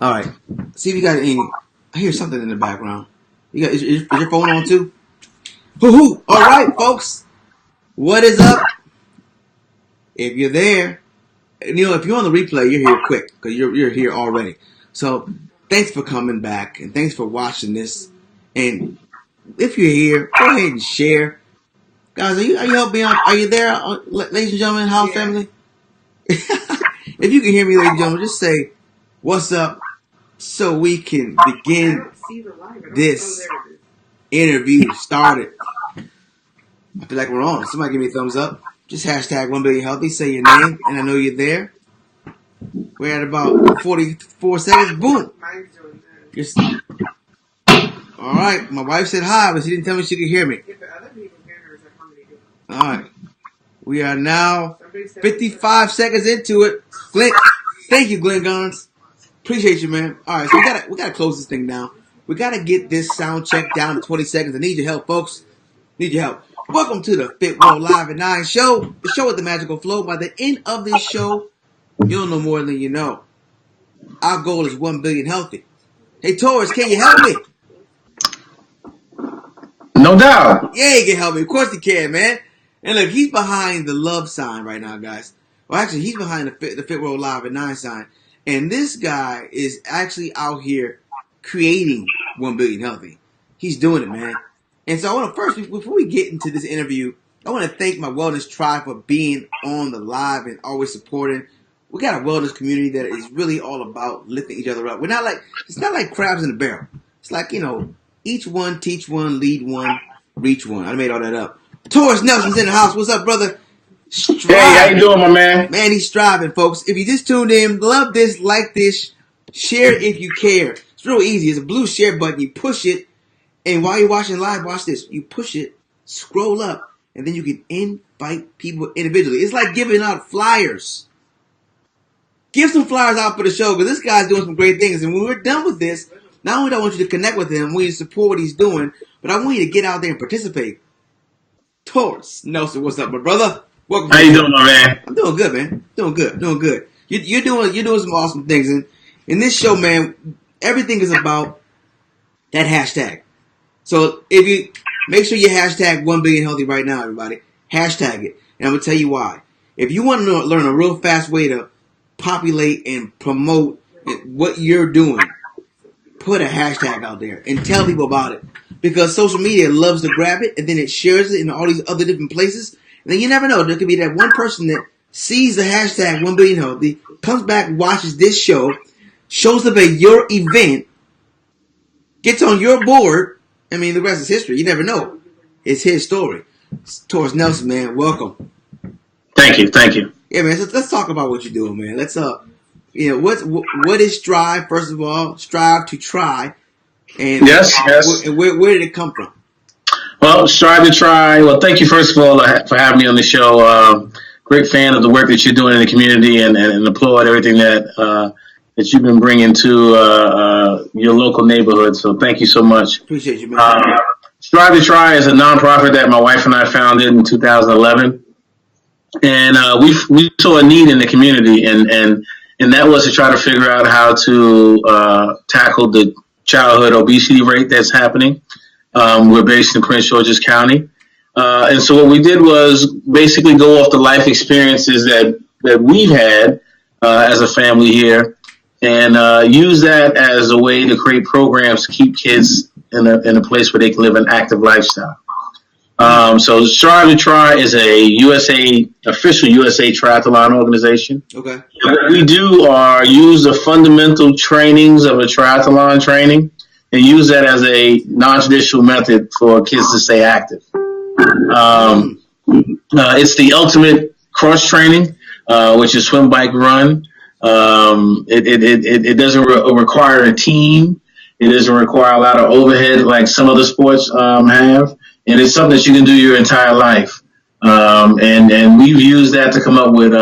All right. See if you got any. I hear something in the background. You got is your phone on too? Hoo-hoo. All right, folks. What is up? If you're there, if you're on the replay, you're here quick because you're here already. So thanks for coming back and thanks for watching this. And if you're here, go ahead and share. Guys, are you helping me out? Are you there, ladies and gentlemen, Howze family? If you can hear me, ladies and gentlemen, just say what's up so we can begin this interview started. I feel like we're on. Somebody give me a thumbs up. Just hashtag 1 billion healthy. Say your name, and I know you're there. We're at about 44 seconds. Boom. All right. My wife said hi, but she didn't tell me she could hear me. All right. We are now 55 seconds into it. Glenn, thank you, Glenn Guns. Appreciate you, man. All right, so we gotta close this thing down. We gotta get this sound check down to 20 seconds. I need your help, folks. Need your help. Welcome to the FitWorld Live at 9 show. The show with the magical flow. By the end of this show, you'll know more than you know. Our goal is 1 billion healthy. Hey, Taurus, can you help me? No doubt. Yeah, he can help me. Of course he can, man. And look, he's behind the love sign right now, guys. Well, actually, he's behind the FitWorld Live at 9 sign. And this guy is actually out here creating 1 billion healthy. He's doing it, man. And so I want to first, before we get into this interview, I want to thank my wellness tribe for being on the live and always supporting. We got a wellness community that is really all about lifting each other up. It's not like crabs in a barrel. It's like, each one, teach one, lead one, reach one. I made all that up. Taurus Nelson's in the house. What's up, brother? Striving. Hey, how you doing, my man? Man, he's striving, folks. If you just tuned in, love this, like this, share if you care. It's real easy. It's a blue share button. You push it, and while you're watching live, watch this. You push it, scroll up, and then you can invite people individually. It's like giving out flyers. Give some flyers out for the show, because this guy's doing some great things. And when we're done with this, not only do I want you to connect with him, I want you to support what he's doing, but I want you to get out there and participate. Taurus Nelson, what's up, my brother? Welcome. How you doing, my man? I'm doing good, man. Doing good. You're doing some awesome things, and in this show, man, everything is about that hashtag. So if you make sure you hashtag 1 billion healthy right now, everybody, hashtag it, and I'm gonna tell you why. If you want to learn a real fast way to populate and promote what you're doing, put a hashtag out there and tell people about it, because social media loves to grab it and then it shares it in all these other different places. And then you never know. There could be that one person that sees the hashtag 1 billion healthy, comes back, watches this show, shows up at your event, gets on your board. I mean, the rest is history. You never know. It's his story. Taurus Nelson, man, welcome. Thank you. Yeah, man. So let's talk about what you're doing, man. Let's what is Strive? First of all, strive to try. And yes. And where did it come from? Well, strive to try. Well, thank you first of all for having me on the show. Great fan of the work that you're doing in the community, and applaud everything that you've been bringing to your local neighborhood. So thank you so much. Appreciate you, man. Strive to Try is a nonprofit that my wife and I founded in 2011, and we saw a need in the community, and that was to try to figure out how to tackle the childhood obesity rate that's happening. We're based in Prince George's County. And so what we did was basically go off the life experiences that we've had as a family here, and use that as a way to create programs to keep kids in a place where they can live an active lifestyle. So Strive to Try is a official USA triathlon organization. Okay. What we do are use the fundamental trainings of a triathlon training and use that as a non-traditional method for kids to stay active. It's the ultimate cross training, which is swim, bike, run. It doesn't require a team. It doesn't require a lot of overhead like some other sports have. And it's something that you can do your entire life. And we've used that to come up with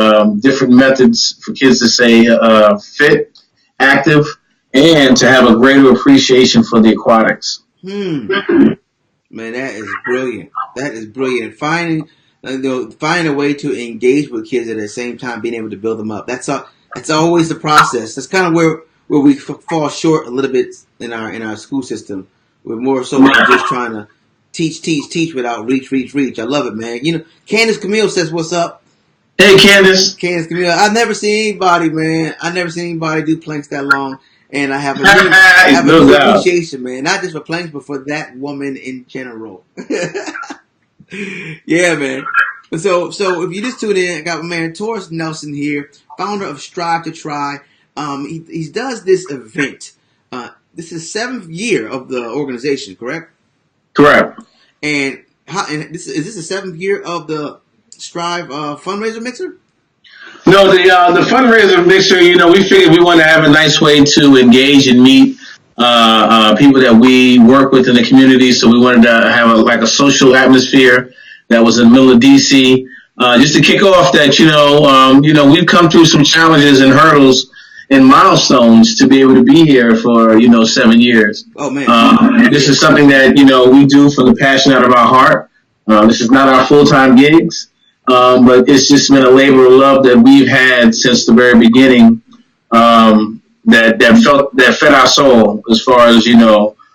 different methods for kids to stay fit, active, and to have a greater appreciation for the aquatics. Man, that is brilliant. Finding a way to engage with kids at the same time being able to build them up. That's always the process. That's kind of where where we fall short a little bit in our school system. We're more so just trying to teach without reach. I love it, man. You know, Candace Camille says, "What's up?" Hey, Candace. Candace Camille. I've never seen anybody, man. I never seen anybody do planks that long, and I have a new appreciation, man. Not just for planks, but for that woman in general. Yeah, man. So if you just tune in, I got my man Taurus Nelson here, founder of Strive to Try. He does this event. This is 7th year of the organization, correct? Correct. And is this the 7th year of the Strive fundraiser mixer? No, the fundraiser mixer. You know, we figured we want to have a nice way to engage and meet people that we work with in the community. So we wanted to have a social atmosphere that was in the middle of DC. Just to kick off that, we've come through some challenges and hurdles and milestones to be able to be here for 7 years. Oh man! This is something that we do from the passion out of our heart. This is not our full-time gigs, but it's just been a labor of love that we've had since the very beginning. That fed our soul as far as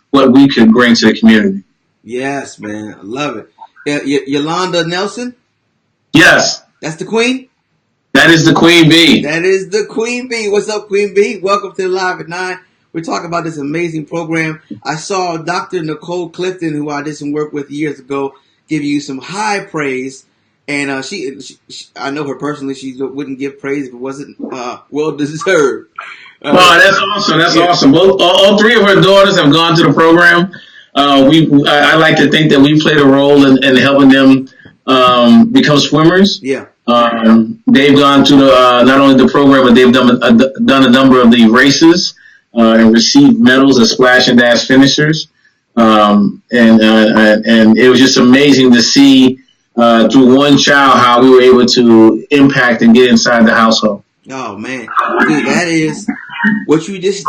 what we could bring to the community. Yes, man, I love it. Yolanda Nelson. Yes, that's the queen. That is the Queen Bee. That is the Queen Bee. What's up, Queen Bee? Welcome to Live at 9. We're talking about this amazing program. I saw Dr. Nicole Clifton, who I did some work with years ago, give you some high praise. And she I know her personally. She wouldn't give praise if it wasn't well deserved. Wow, that's awesome. That's awesome. All three of her daughters have gone to the program. I like to think that we played a role in helping them become swimmers. Yeah. They've gone to not only the program, but they've done a number of the races and received medals as splash and dash finishers. And it was just amazing to see through one child how we were able to impact and get inside the household. Oh man, dude, that is what you just.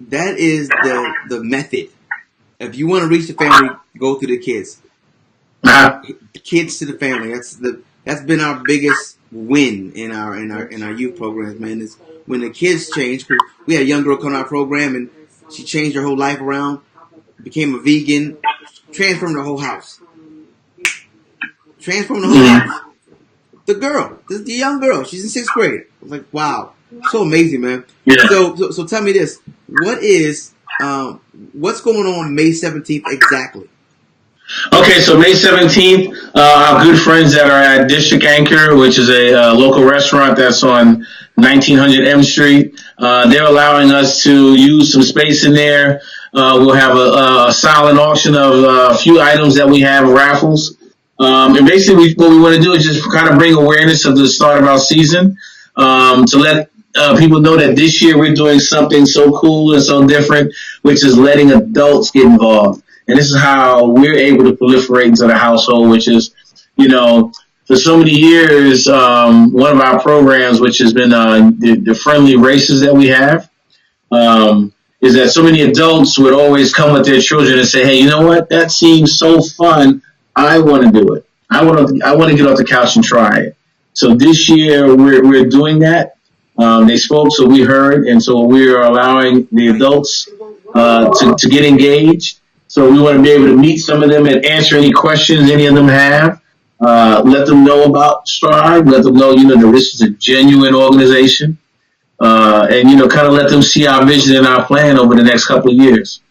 That is the method. If you want to reach the family, go through the kids. Kids to the family. That's been our biggest win in our youth programs, man. Is when the kids change. Cause we had a young girl come to our program and she changed her whole life around, became a vegan, transformed her whole house. The girl, the young girl, she's in 6th grade. I was like, wow, so amazing, man. Yeah. So tell me this: what's going on May 17th exactly? Okay, so May 17th, our good friends that are at District Anchor, which is a local restaurant that's on 1900 M Street, they're allowing us to use some space in there. We'll have a silent auction of a few items that we have, raffles. And basically what we want to do is just kind of bring awareness of the start of our season, to let people know that this year we're doing something so cool and so different, which is letting adults get involved. And this is how we're able to proliferate into the household, which is, for so many years, one of our programs, which has been the friendly races that we have, is that so many adults would always come with their children and say, hey, you know what? That seems so fun. I want to do it. I want to get off the couch and try it. So this year we're doing that. They spoke, so we heard, and so we are allowing the adults to get engaged. So we want to be able to meet some of them and answer any questions any of them have. Let them know about Strive. Let them know, that this is a genuine organization. And, kind of let them see our vision and our plan over the next couple of years.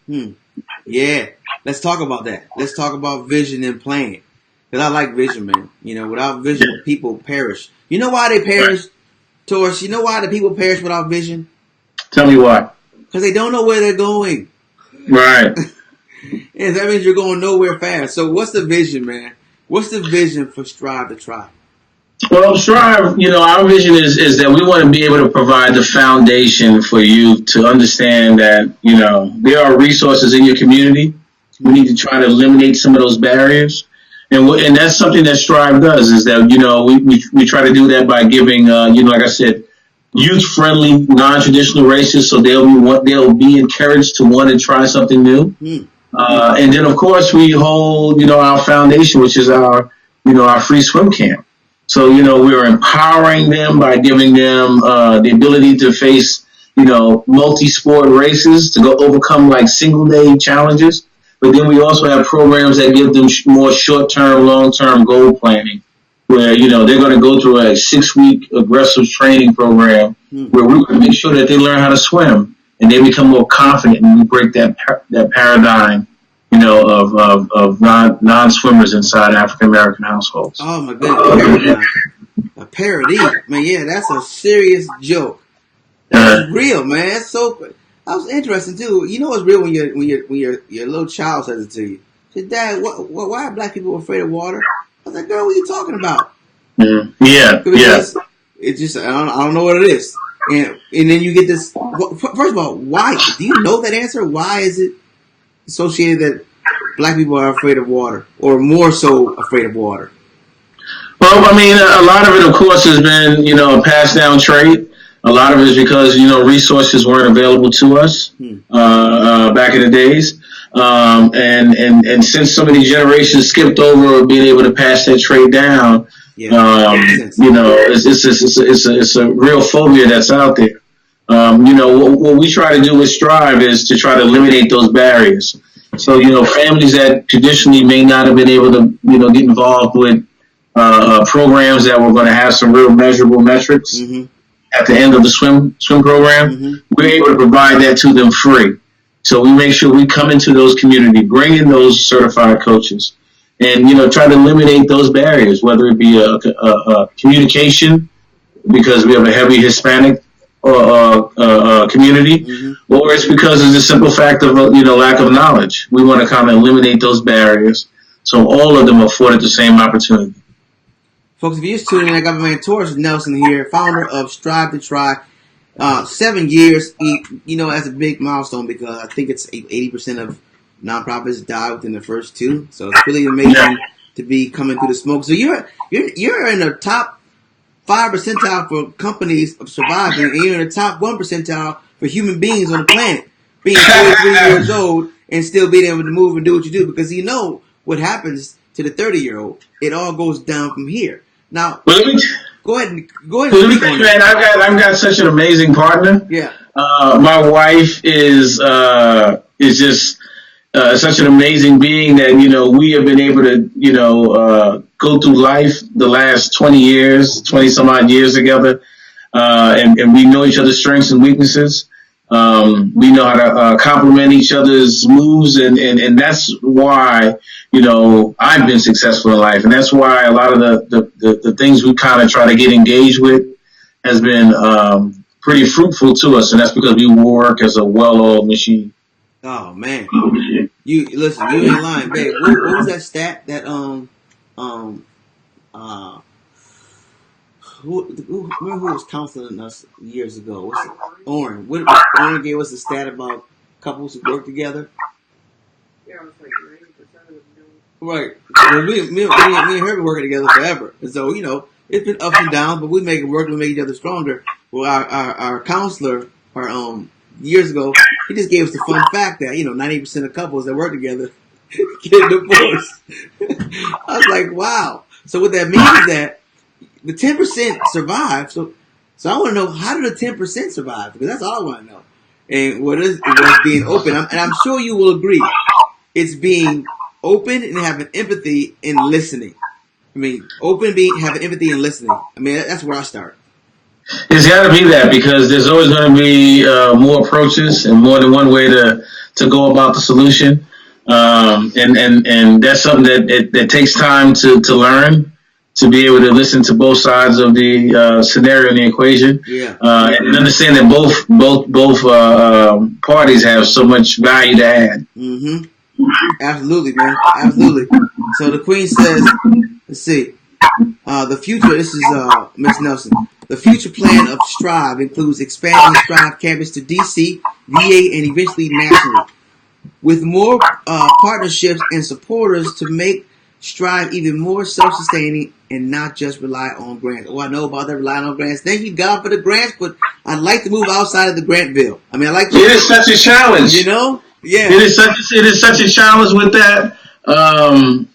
Yeah. Let's talk about that. Let's talk about vision and plan. Because I like vision, man. Without vision, people perish. You know why they perish, Taurus? You know why the people perish without vision? Tell me why. Because they don't know where they're going. Right. And that means you're going nowhere fast. So what's the vision, man? What's the vision for Strive to Try? Well, Strive, our vision is that we want to be able to provide the foundation for you to understand that, there are resources in your community. We need to try to eliminate some of those barriers. And that's something that Strive does, is that, we try to do that by giving, like I said, youth-friendly, non-traditional races, so they'll be encouraged to want to try something new. And then, of course, we hold, our foundation, which is our free swim camp. So, we're empowering them by giving them the ability to face, multi-sport races to go overcome like single-day challenges. But then we also have programs that give them more short-term, long-term goal planning, where they're going to go through a 6-week aggressive training program where we're going to make sure that they learn how to swim and they become more confident, and we break that paradigm, of non-swimmers inside African American households. Oh my goodness, a parody, man. Yeah, that's a serious joke. That's real, man. That's so. That was interesting too. You know what's real when your little child says it to you. Say, Dad, why are black people afraid of water? I was like, girl, what are you talking about? Yeah. It's just I don't know what it is. And then you get this. First of all, why? Do you know that answer? Why is it associated that black people are afraid of water, or more so afraid of water? Well, I mean, a lot of it, of course, has been a passed down trait. A lot of it is because resources weren't available to us back in the days, and since so many generations skipped over being able to pass that trait down, it's a real phobia that's out there. What we try to do with Strive is to try to eliminate those barriers. So families that traditionally may not have been able to get involved with programs that were going to have some real measurable metrics. Mm-hmm. At the end of the swim program, we're able to provide that to them free. So we make sure we come into those communities, bring in those certified coaches, and try to eliminate those barriers, whether it be a communication, because we have a heavy Hispanic community, or it's because of the simple fact of lack of knowledge. We want to kind of eliminate those barriers, so all of them are afforded the same opportunity. Folks, if you're just tuning in, I got my man Taurus Nelson here, founder of Strive to Try. 7 years, as a big milestone, because I think it's 80% of nonprofits die within the first 2. So it's really amazing to be coming through the smoke. So you're in the top 5 percentile for companies of surviving, and you're in the top 1 percentile for human beings on the planet, being 43 years old and still being able to move and do what you do, because what happens to the 30-year-old. It all goes down from here. Now, go ahead and speak on man, I've got such an amazing partner. Yeah. My wife is just such an amazing being that we have been able to go through life the last 20 some odd years together, and we know each other's strengths and weaknesses. We know how to complement each other's moves, and that's why I've been successful in life, and that's why a lot of the things we kind of try to get engaged with has been pretty fruitful to us, and that's because we work as a well-oiled machine. Oh man, you listen, you ain't lying, babe. What was that stat that who was counseling us years ago? What's it? Oren. Oren gave us a stat about couples who work together. Yeah, it was like 90% of them do. Right. Well, me and her been working together forever, and so it's been ups and downs, but we make it work. We make each other stronger. Well, our counselor, years ago, he just gave us the fun fact that 90% of couples that work together get divorced. I was like, wow. So what that means is that the 10% survive. So I want to know, how do the 10% survive? Because that's all I want to know. And what is being open? And I'm sure you will agree. It's being open and having empathy and listening. I mean, having empathy and listening. I mean, that's where I start. It's got to be that, because there's always going to be more approaches and more than one way to go about the solution. And that's something that takes time to learn, to be able to listen to both sides of the scenario and the equation, and understand that both parties have so much value to add. Mm-hmm. Absolutely, man. Absolutely. So the Queen says, let's see, the future. This is Ms. Nelson. The future plan of Strive includes expanding Strive campus to DC, VA, and eventually nationally, with more partnerships and supporters to make Strive even more self-sustaining and not just rely on grants. Oh, I know about that, relying on grants. Thank you, God, for the grants, but I'd like to move outside of the Grantville. I mean, I like to. It is such a challenge. Yeah. It is such a challenge with that.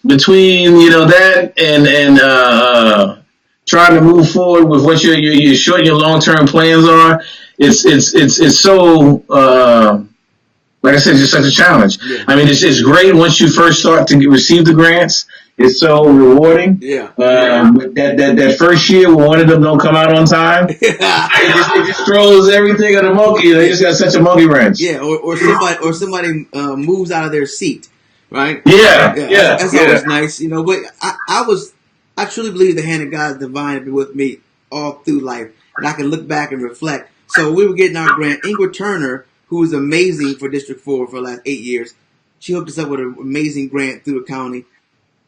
Between that and trying to move forward with what your short and your long term plans are, it's so like I said, it's just such a challenge. Yeah. I mean, it's great once you first start to receive the grants. It's so rewarding. Yeah. But that first year when one of them don't come out on time, it just throws everything on the monkey. They just got such a monkey wrench. Yeah, or somebody moves out of their seat, right? Yeah. That's always nice, you know. But I truly believe the hand of God is divine to be with me all through life, and I can look back and reflect. So we were getting our grant. Ingrid Turner, who was amazing for District 4 for the last 8 years, she hooked us up with an amazing grant through the county.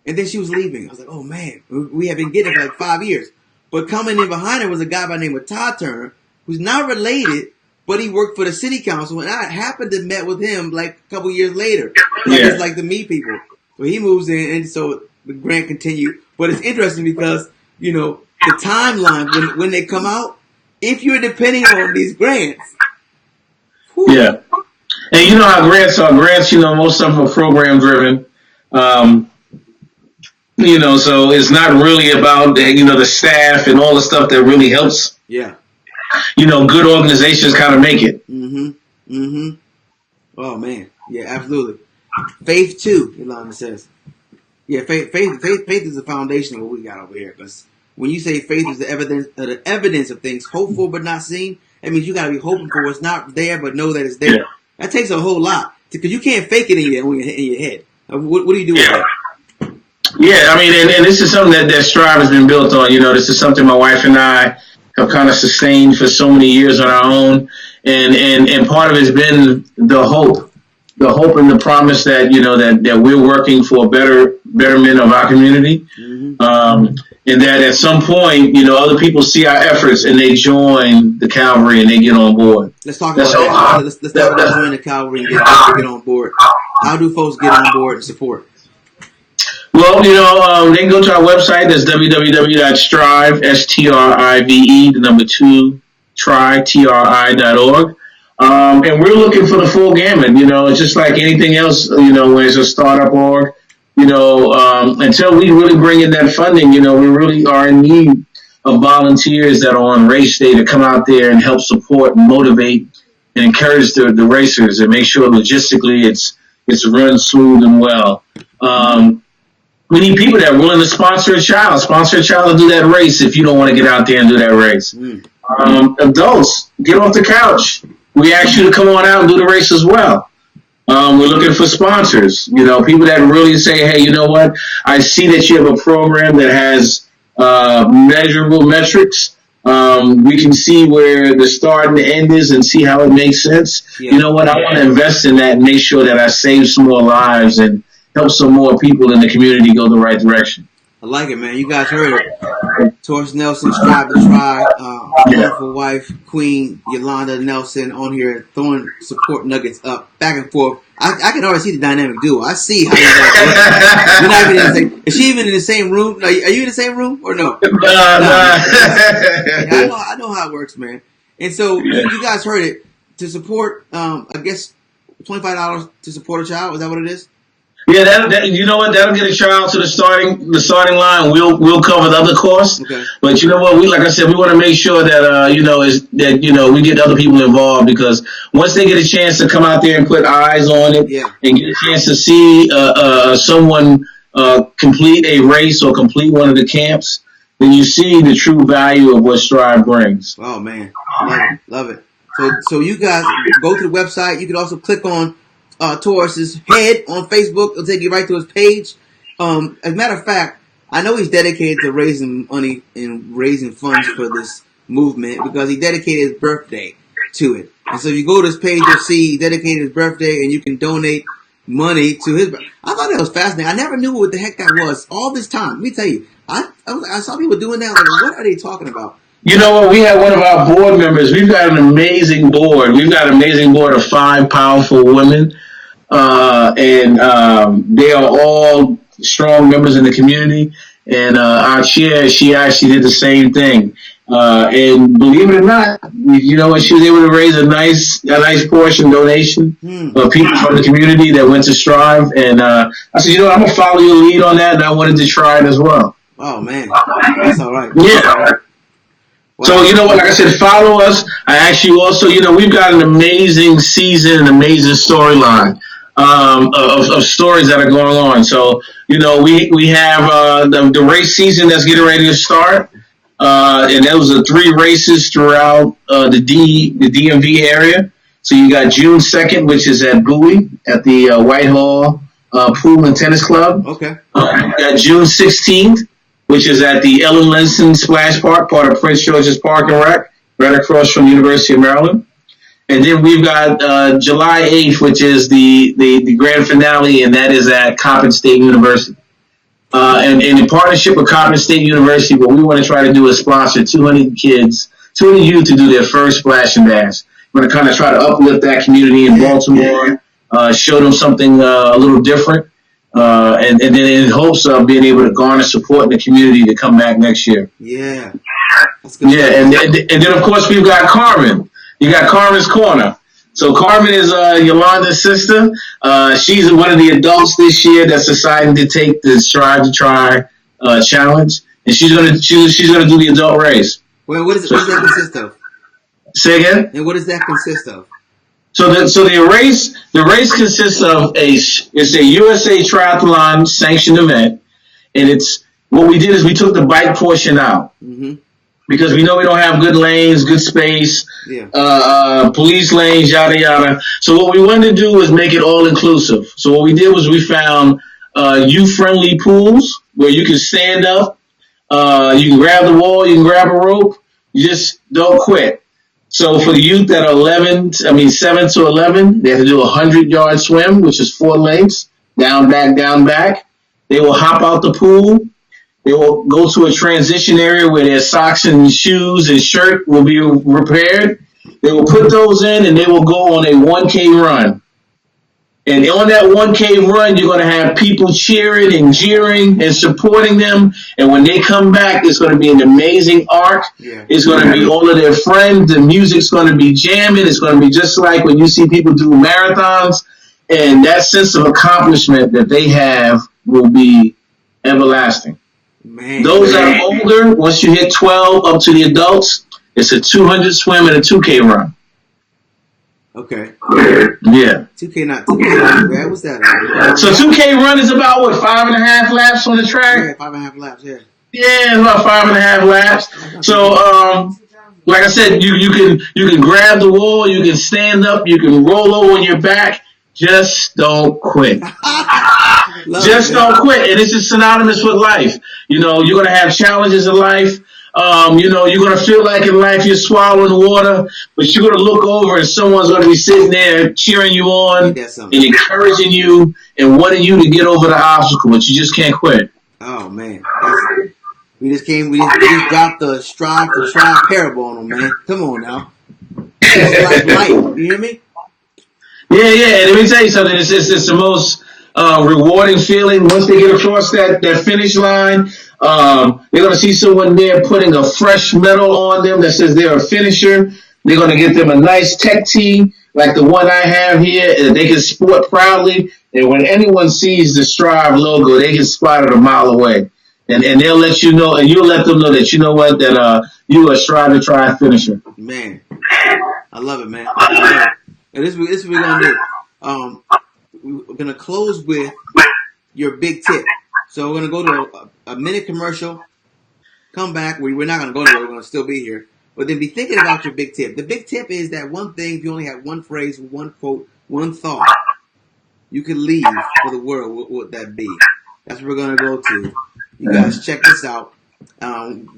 And then she was leaving. I was like, oh, man, we have been getting it for like 5 years. But coming in behind her was a guy by the name of Todd Turner, who's not related, but he worked for the city council. And I happened to met with him like a couple years later. I just like to meet people. So he moves in, and so the grant continued. But it's interesting because, you know, the timeline, when they come out, if you're depending on these grants. Whew. Yeah. And you know how grants are. Grants, you know, most of them are program driven. You know, so it's not really about, you know, the staff and all the stuff that really helps. Yeah. You know, good organizations kind of make it. Oh, man. Yeah, absolutely. Faith, too, Yolanda says. Yeah, faith is the foundation of what we got over here. Because when you say faith is the evidence of things hoped for but not seen, that means you got to be hoping for what's not there but know that it's there. Yeah. That takes a whole lot. Because you can't fake it in your head. What do you do with that? Yeah, I mean, and this is something that Strive has been built on. You know, this is something my wife and I have kind of sustained for so many years on our own. And part of it has been the hope and the promise that, you know, that we're working for a betterment of our community. And that at some point, you know, other people see our efforts and they join the Calvary and they get on board. Let's talk about that. Let's talk about joining the Calvary and get on board. How do folks get on board and support? Well, you know, they can go to our website. That's www.strive, STRIVE, the number 2, TRI.org. And we're looking for the full gamut. You know, it's just like anything else, you know, when it's a startup org, you know, until we really bring in that funding, you know, we really are in need of volunteers that are on race day to come out there and help support and motivate and encourage the racers and make sure logistically it's run smooth and well. We need people that are willing to sponsor a child to do that race if you don't want to get out there and do that race. Adults, get off the couch. We ask you to come on out and do the race as well. We're looking for sponsors, you know, people that really say, hey, you know what? I see that you have a program that has measurable metrics. We can see where the start and the end is and see how it makes sense. Yeah. You know what? I want to invest in that and make sure that I save some more lives and help some more people in the community go the right direction. I like it, man. You guys heard it. Taurus Nelson, Strive to Try, wonderful wife, Queen Yolanda Nelson on here throwing support nuggets up, back and forth. I can already see the dynamic duo. I see how you guys work. You're not even in the same. Is she even in the same room? Are you in the same room or no? No. I know how it works, man. And so you guys heard it. To support, I guess $25 to support a child. Is that what it is? Yeah, that you know what? That'll get a child to the starting line. We'll cover the other costs. Okay. But you know what? Like I said, we want to make sure that we get other people involved, because once they get a chance to come out there and put eyes on it and get a chance to see someone complete a race or complete one of the camps, then you see the true value of what Strive brings. Oh man, love it. So you guys go to the website. You can also click on Taurus's head on Facebook. It'll take you right to his page. As a matter of fact, I know he's dedicated to raising money and raising funds for this movement because he dedicated his birthday to it. And so if you go to his page, you'll see he dedicated his birthday and you can donate money to his. I thought that was fascinating. I never knew what the heck that was all this time. Let me tell you, I saw people doing that. Like, what are they talking about? You know what? We have one of our board members. We've got an amazing board. We've got an amazing board of 5 powerful women. And they are all strong members in the community. And our chair, she actually did the same thing. And believe it or not, you know what? She was able to raise a nice portion donation of people from the community that went to Strive. And I said, you know what? I'm gonna follow your lead on that, and I wanted to try it as well. Oh man, that's all right. Yeah. Wow. So, you know what, like I said, follow us. I ask you also, you know, we've got an amazing season, an amazing storyline of stories that are going on. So, you know, we have the race season that's getting ready to start. And those are 3 races throughout the DMV area. So you got June 2nd, which is at Bowie at the Whitehall Pool and Tennis Club. Okay. You got June 16th, which is at the Ellen Linson Splash Park, part of Prince George's Park and Rec, right across from University of Maryland. And then we've got July 8th, which is the grand finale, and that is at Coppin State University. And in partnership with Coppin State University, what we want to try to do is sponsor 200 kids, 200 youth to do their first splash and dash. We're going to kind of try to uplift that community in Baltimore, show them something a little different, and then in hopes of being able to garner support in the community to come back next year. Yeah. That's good. Yeah, and then of course we've got Carmen. You got Carmen's Corner. So Carmen is Yolanda's sister. She's one of the adults this year that's deciding to take the Strive to Try challenge, and she's gonna do the adult race. Well, what does that consist of? Say again. And what does that consist of? So the race consists of it's a USA Triathlon sanctioned event, and it's what we did is we took the bike portion out. Mm-hmm. Because we know we don't have good lanes, good space, police lanes, yada, yada. So what we wanted to do was make it all inclusive. So what we did was we found youth-friendly pools where you can stand up, you can grab the wall, you can grab a rope, you just don't quit. So for the youth that are 7 to 11, they have to do a 100-yard swim, which is 4 lengths, down, back. They will hop out the pool. They will go to a transition area where their socks and shoes and shirt will be repaired. They will put those in, and they will go on a 1K run. And on that 1K run, you're going to have people cheering and jeering and supporting them. And when they come back, it's going to be an amazing arc. Yeah. It's going to be all of their friends. The music's going to be jamming. It's going to be just like when you see people do marathons. And that sense of accomplishment that they have will be everlasting. Man. Those that are older, once you hit 12 up to the adults, it's a 200 swim and a 2K run. Okay. Yeah. 2K, not 2K. What's that? So 2K run is about, 5.5 laps on the track? Yeah, 5.5 laps, yeah. Yeah, it's about 5.5 laps. So, like I said, you can grab the wall, you can stand up, you can roll over on your back. Just don't quit. Just don't quit. And it's just synonymous with life. You know, you're going to have challenges in life. You're going to feel like in life you're swallowing water, but you're going to look over and someone's going to be sitting there cheering you on and encouraging you and wanting you to get over the obstacle, but you just can't quit. Oh, man. We just dropped the Strive to Try parable on them, man. Come on now. It's like life. You hear me? Yeah. And let me tell you something. It's the most rewarding feeling once they get across that finish line. They're going to see someone there putting a fresh medal on them that says they're a finisher. They're going to get them a nice tech tee like the one I have here that they can sport proudly. And when anyone sees the Strive logo, they can spot it a mile away. And they'll let you know, and you'll let them know that you know what, that you are a Strive to Try finisher. Man, I love it, man. I love it. And this is what we're going to do. We're going to close with your big tip. So we're going to go to a minute commercial, come back. We're not going to go anywhere. We're going to still be here. But then be thinking about your big tip. The big tip is that one thing, if you only have one phrase, one quote, one thought, you could leave for the world, what would that be? That's what we're going to go to. You guys check this out.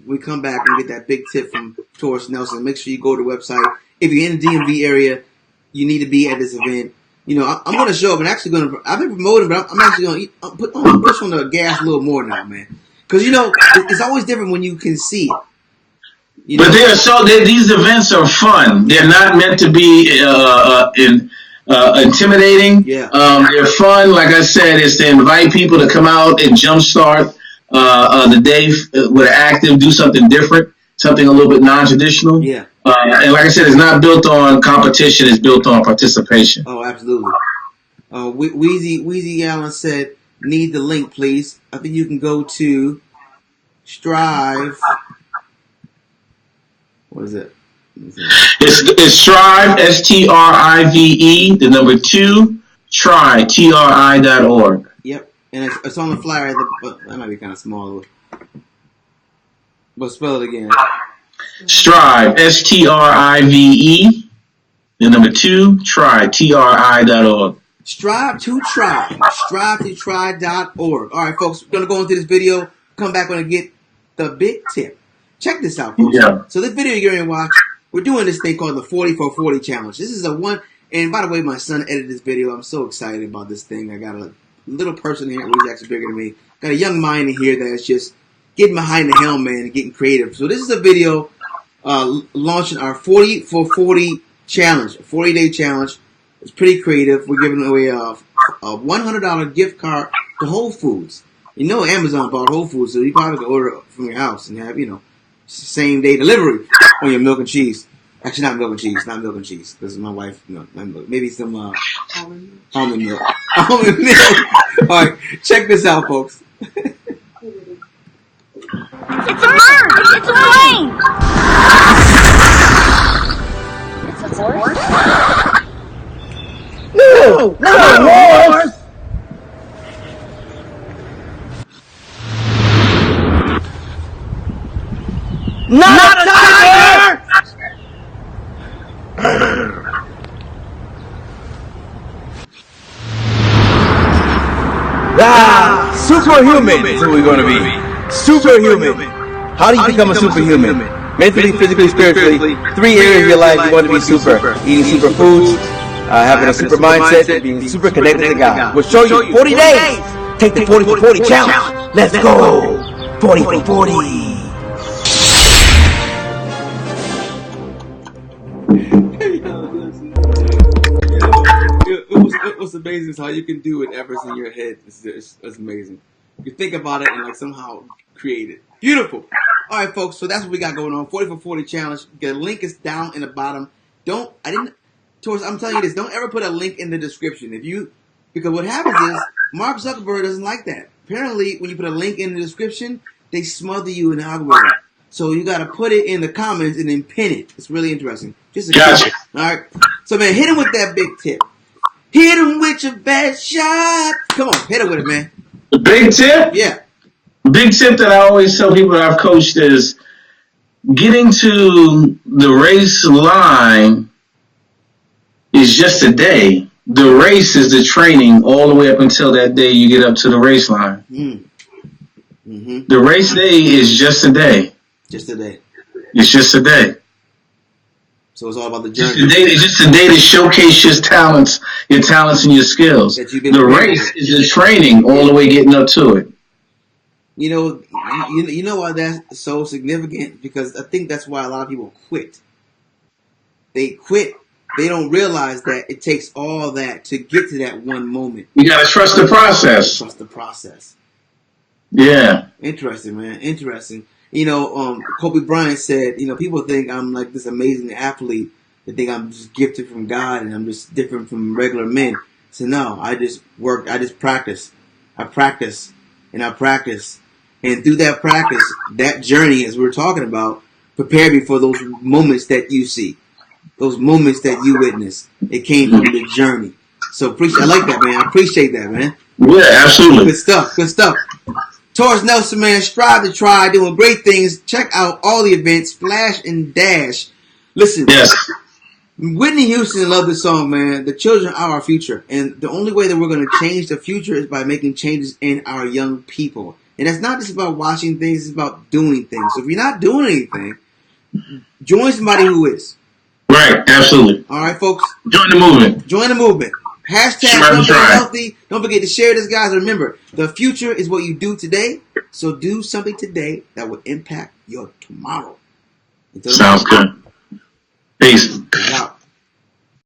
We come back and get that big tip from Taurus Nelson. Make sure you go to the website. If you're in the DMV area, you need to be at this event. You know, I'm going to show up and actually going to, I've been promoting, but I'm actually going to push on the gas a little more now, man. Because, you know, it's always different when you can see it. You know? But these events are fun. They're not meant to be intimidating. Yeah. They're fun. Like I said, it's to invite people to come out and jumpstart the day with an active, do something different, something a little bit non-traditional. Yeah. And like I said, it's not built on competition. It's built on participation. Oh, absolutely. Weezy Allen said, need the link, please. I think you can go to Strive What is it? It's Strive, STRIVE, the number 2, try, TRI.org. Yep, and it's on the flyer. That might be kind of small, but spell it again. Strive, STRIVE, the number 2, try, TRI.org. Strive to try, strive2try.org. All right, folks, we're gonna go into this video. Come back when I get the big tip. Check this out, folks. Yeah. So this video you're gonna watch, we're doing this thing called the 40 for 40 challenge. This is a one. And by the way, my son edited this video. I'm so excited about this thing. I got a little person here who's actually bigger than me. Got a young mind in here that's just getting behind the helm, man, and getting creative. So this is a video launching our 40 for 40 challenge, a 40-day challenge. It's pretty creative. We're giving away a $100 gift card to Whole Foods. You know Amazon bought Whole Foods, so you probably can order it from your house and have, same day delivery on your milk and cheese. Actually, not milk and cheese. Not milk and cheese. Because my wife, maybe some almond milk. Almond milk. All right, check this out, folks. It's a bird! It's a plane! It's a horse? No! Not a horse! Not a tiger! Superhuman is who we're going to be. Superhuman. How do you become a superhuman? Mentally, physically, spiritually. 3 areas of your life you want to be super. Eating super foods, having a super mindset, and being super connected to God. We'll show you 40 days. Take the 40 for 40 challenge. Let's go. 40 for 40. What's amazing is how you can do whatever's in your head. It's amazing. You think about it and like somehow create it. Beautiful. All right, folks. So that's what we got going on. 40 for 40 challenge. The link is down in the bottom. I'm telling you this. Don't ever put a link in the description. Because what happens is Mark Zuckerberg doesn't like that. Apparently, when you put a link in the description, they smother you in the algorithm. So you got to put it in the comments and then pin it. It's really interesting. Gotcha. All right. So man, hit him with that big tip. Hit him with your best shot. Come on, hit him with it, man. The big tip? Yeah. Big tip that I always tell people that I've coached is getting to the race line is just a day. The race is the training all the way up until that day you get up to the race line. Mm-hmm. The race day is just a day. Just a day. It's just a day. So it's all about the journey. It's just a day to showcase your talents and your skills. The race is the training all the way getting up to it. You know why that's so significant? Because I think that's why a lot of people quit. They quit. They don't realize that it takes all that to get to that one moment. You gotta trust the process. Trust the process. Yeah. Interesting, man. Interesting. Kobe Bryant said, people think I'm like this amazing athlete. They think I'm just gifted from God and I'm just different from regular men. So no, I just work. I just practice. I practice and I practice. And through that practice, that journey, as we were talking about, prepared me for those moments that you see. Those moments that you witness. It came from the journey. So I like that, man. I appreciate that, man. Yeah, absolutely. Good stuff. Good stuff. Taurus Nelson, man, strive to try, doing great things. Check out all the events, Flash and Dash. Listen, yes. Whitney Houston loved this song, man. The children are our future. And the only way that we're going to change the future is by making changes in our young people. And that's not just about watching things, it's about doing things. So if you're not doing anything, join somebody who is. Right, absolutely. All right, folks. Join the movement. Join the movement. Hashtag healthy. Don't forget to share this, guys. Remember, the future is what you do today. So do something today that will impact your tomorrow. Sounds good. Peace.